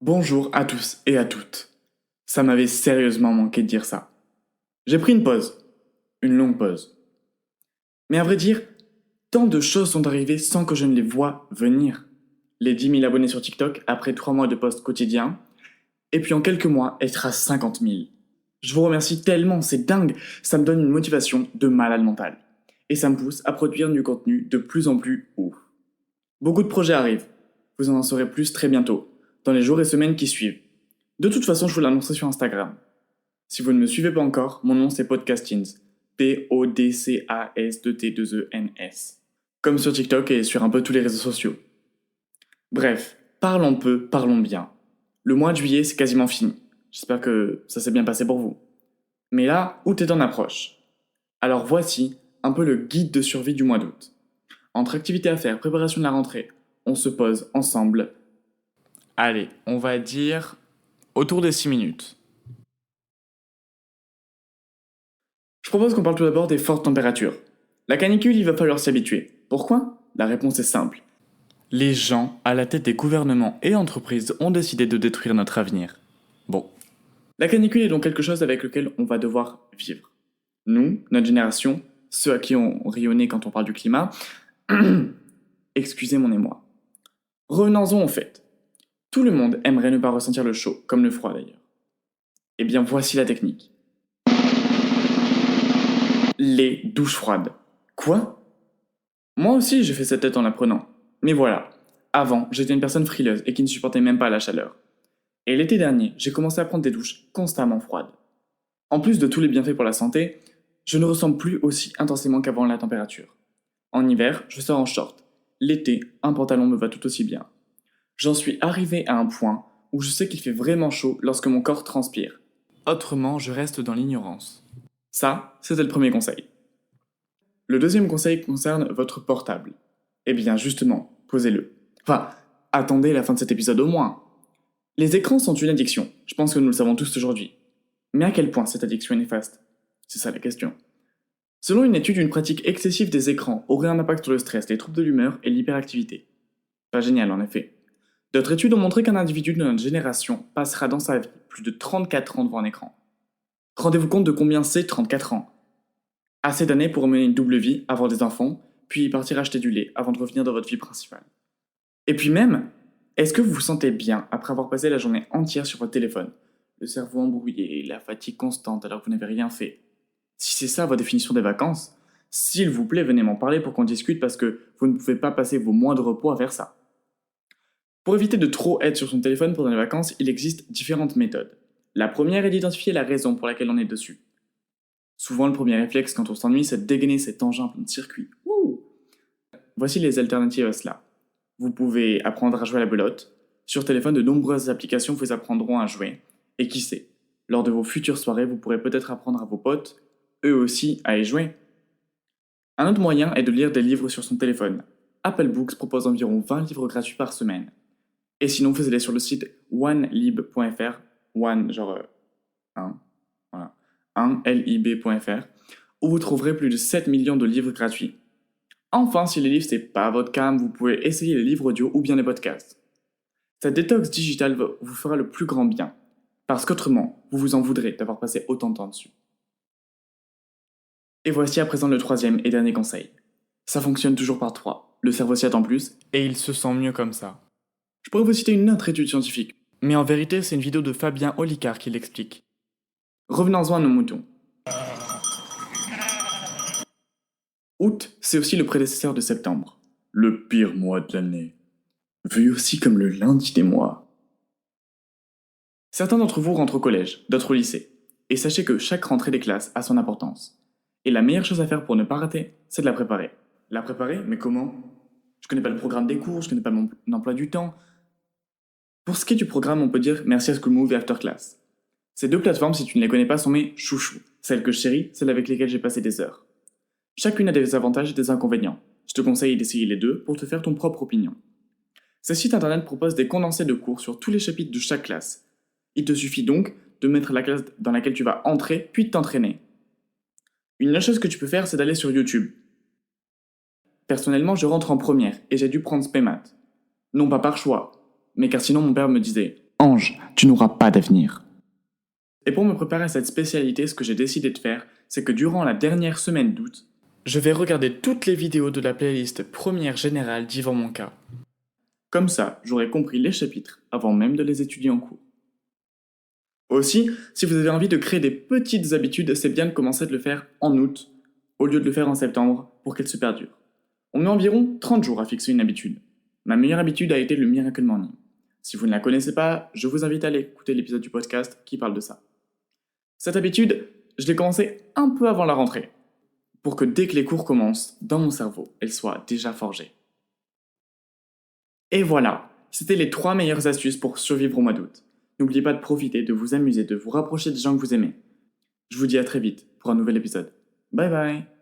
Bonjour à tous et à toutes. Ça m'avait sérieusement manqué de dire ça. J'ai pris une pause. Une longue pause. Mais à vrai dire, tant de choses sont arrivées sans que je ne les voie venir. Les 10 000 abonnés sur TikTok après 3 mois de posts quotidiens. Et puis en quelques mois, être à 50 000. Je vous remercie tellement, c'est dingue. Ça me donne une motivation de malade mental. Et ça me pousse à produire du contenu de plus en plus ouf. Beaucoup de projets arrivent. Vous en saurez plus très bientôt, dans les jours et semaines qui suivent. De toute façon, je vous l'annoncerai sur Instagram. Si vous ne me suivez pas encore, mon nom c'est Podcastins. P-O-D-C-A-S-T-2-E-N-S. Comme sur TikTok et sur un peu tous les réseaux sociaux. Bref, parlons peu, parlons bien. Le mois de juillet, c'est quasiment fini. J'espère que ça s'est bien passé pour vous. Mais là, août est en approche. Alors voici un peu le guide de survie du mois d'août. Entre activités à faire, préparation de la rentrée, on se pose ensemble. Allez, on va dire autour des 6 minutes. Je propose qu'on parle tout d'abord des fortes températures. La canicule, il va falloir s'y habituer. Pourquoi? La réponse est simple. Les gens, à la tête des gouvernements et entreprises, ont décidé de détruire notre avenir. Bon. La canicule est donc quelque chose avec lequel on va devoir vivre. Nous, notre génération, ceux à qui on rayonnait quand on parle du climat, excusez mon émoi. Revenons-en au fait. Tout le monde aimerait ne pas ressentir le chaud, comme le froid d'ailleurs. Eh bien voici la technique. Les douches froides. Quoi? Moi aussi j'ai fait cette tête en l'apprenant. Mais voilà, avant j'étais une personne frileuse et qui ne supportait même pas la chaleur. Et l'été dernier, j'ai commencé à prendre des douches constamment froides. En plus de tous les bienfaits pour la santé, je ne ressens plus aussi intensément qu'avant la température. En hiver, je sors en short. L'été, un pantalon me va tout aussi bien. J'en suis arrivé à un point où je sais qu'il fait vraiment chaud lorsque mon corps transpire. Autrement, je reste dans l'ignorance. Ça, c'était le premier conseil. Le deuxième conseil concerne votre portable. Eh bien, justement, posez-le. Enfin, attendez la fin de cet épisode au moins. Les écrans sont une addiction, je pense que nous le savons tous aujourd'hui. Mais à quel point cette addiction est néfaste? C'est ça la question. Selon une étude, une pratique excessive des écrans aurait un impact sur le stress, les troubles de l'humeur et l'hyperactivité. Pas génial en effet. D'autres études ont montré qu'un individu de notre génération passera dans sa vie plus de 34 ans devant un écran. Rendez-vous compte de combien c'est 34 ans? Assez d'années pour mener une double vie, avoir des enfants, puis partir acheter du lait avant de revenir dans votre vie principale. Et puis même, est-ce que vous vous sentez bien après avoir passé la journée entière sur votre téléphone? Le cerveau embrouillé, la fatigue constante alors que vous n'avez rien fait. Si c'est ça votre définition des vacances, s'il vous plaît, venez m'en parler pour qu'on discute parce que vous ne pouvez pas passer vos mois de repos à faire ça. Pour éviter de trop être sur son téléphone pendant les vacances, il existe différentes méthodes. La première est d'identifier la raison pour laquelle on est dessus. Souvent, le premier réflexe quand on s'ennuie, c'est de dégainer cet engin plein de circuits. Wouh! Voici les alternatives à cela. Vous pouvez apprendre à jouer à la belote. Sur téléphone, de nombreuses applications vous apprendront à jouer. Et qui sait, lors de vos futures soirées, vous pourrez peut-être apprendre à vos potes, eux aussi, à y jouer. Un autre moyen est de lire des livres sur son téléphone. Apple Books propose environ 20 livres gratuits par semaine. Et sinon, faites-les sur le site onelib.fr, one genre 1, voilà, 1lib.fr, où vous trouverez plus de 7 millions de livres gratuits. Enfin, si les livres c'est pas votre cam, vous pouvez essayer les livres audio ou bien les podcasts. Cette détox digitale vous fera le plus grand bien, parce qu'autrement, vous vous en voudrez d'avoir passé autant de temps dessus. Et voici à présent le troisième et dernier conseil. Ça fonctionne toujours par 3. Le cerveau s'y attend plus, et il se sent mieux comme ça. Je pourrais vous citer une autre étude scientifique, mais en vérité c'est une vidéo de Fabien Olicard qui l'explique. Revenons-en à nos moutons. Août, c'est aussi le prédécesseur de septembre, le pire mois de l'année, vu aussi comme le lundi des mois. Certains d'entre vous rentrent au collège, d'autres au lycée, et sachez que chaque rentrée des classes a son importance. Et la meilleure chose à faire pour ne pas rater, c'est de la préparer. La préparer? Mais comment? Je connais pas le programme des cours, je connais pas mon emploi du temps. Pour ce qui est du programme, on peut dire merci à School Move et After Class. Ces deux plateformes, si tu ne les connais pas, sont mes chouchous. Celles que je chéris, celles avec lesquelles j'ai passé des heures. Chacune a des avantages et des inconvénients. Je te conseille d'essayer les deux pour te faire ton propre opinion. Ces sites internet proposent des condensés de cours sur tous les chapitres de chaque classe. Il te suffit donc de mettre la classe dans laquelle tu vas entrer, puis de t'entraîner. Une autre chose que tu peux faire, c'est d'aller sur YouTube. Personnellement, je rentre en première et j'ai dû prendre Spémat. Non pas par choix, mais car sinon mon père me disait Ange, tu n'auras pas d'avenir. Et pour me préparer à cette spécialité, ce que j'ai décidé de faire, c'est que durant la dernière semaine d'août, je vais regarder toutes les vidéos de la playlist Première Générale d'Yvan Monca. Comme ça, j'aurai compris les chapitres avant même de les étudier en cours. Aussi, si vous avez envie de créer des petites habitudes, c'est bien de commencer de le faire en août, au lieu de le faire en septembre, pour qu'elle se perdure. On met environ 30 jours à fixer une habitude. Ma meilleure habitude a été le Miracle Morning. Si vous ne la connaissez pas, je vous invite à aller écouter l'épisode du podcast qui parle de ça. Cette habitude, je l'ai commencée un peu avant la rentrée, pour que dès que les cours commencent, dans mon cerveau, elle soit déjà forgée. Et voilà, c'était les 3 meilleures astuces pour survivre au mois d'août. N'oubliez pas de profiter, de vous amuser, de vous rapprocher des gens que vous aimez. Je vous dis à très vite pour un nouvel épisode. Bye bye!